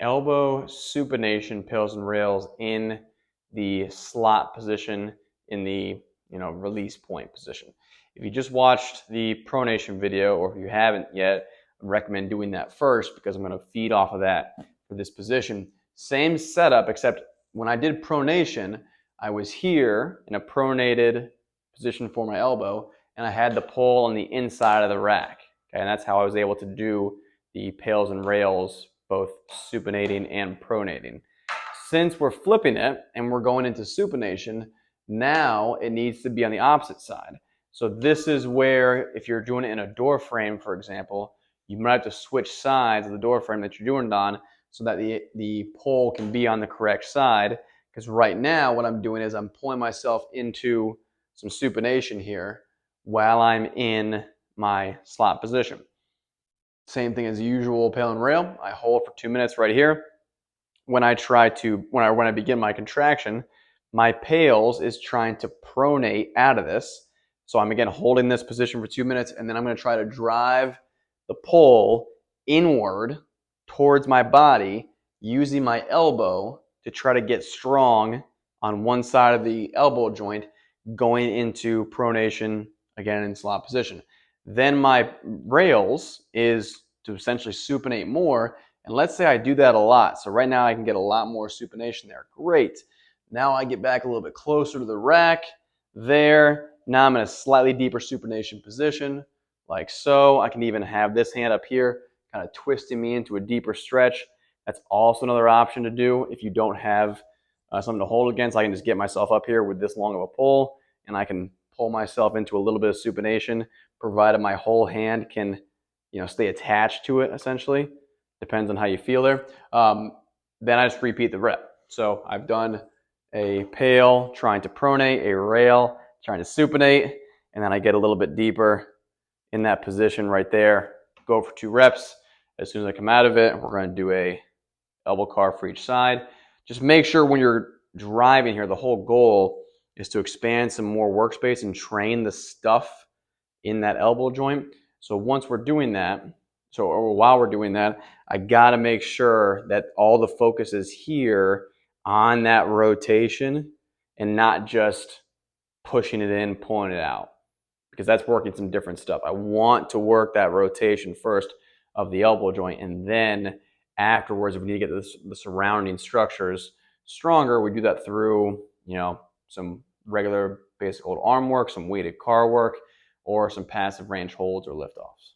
elbow supination PAILS and rails in the slot position, in the release point position. If you just watched the pronation video, or if you haven't yet, I recommend doing that first because I'm going to feed off of that for this position. Same setup, except when I did pronation, I was here in a pronated position for my elbow, and I had the pole on the inside of the rack. Okay, and that's how I was able to do the PAILS and rails, both supinating and pronating. Since we're flipping it and we're going into supination, now it needs to be on the opposite side. So this is where, if you're doing it in a door frame, for example, you might have to switch sides of the door frame that you're doing it on so that the pole can be on the correct side. Because right now what I'm doing is I'm pulling myself into some supination here while I'm in my slot position. Same thing as usual, PAIL and rail. I hold for 2 minutes right here. When I begin my contraction, my PAILS is trying to pronate out of this. So I'm again holding this position for 2 minutes, and then I'm going to try to drive the pole inward towards my body using my elbow to try to get strong on one side of the elbow joint, going into pronation again in slot position. Then my rails is to essentially supinate more. And let's say I do that a lot. So right now I can get a lot more supination there. Great. Now I get back a little bit closer to the rack there. Now I'm in a slightly deeper supination position, like so. I can even have this hand up here kind of twisting me into a deeper stretch. That's also another option to do if you don't have something to hold against. I can just get myself up here with this long of a pole, and I can pull myself into a little bit of supination, provided my whole hand can stay attached to it, essentially. Depends on how you feel there. Then I just repeat the rep. So I've done a PAIL trying to pronate, a rail trying to supinate, and then I get a little bit deeper in that position right there. Go for 2 reps. As soon as I come out of it, we're going to do a elbow carve for each side. Just make sure when you're driving here, the whole goal is to expand some more workspace and train the stuff in that elbow joint. So once we're doing that, or while we're doing that, I got to make sure that all the focus is here on that rotation and not just pushing it in, pulling it out, because that's working some different stuff. I want to work that rotation first of the elbow joint, and then afterwards, if we need to get the surrounding structures stronger, we do that through some regular basic old arm work, some weighted car work, or some passive range holds or liftoffs.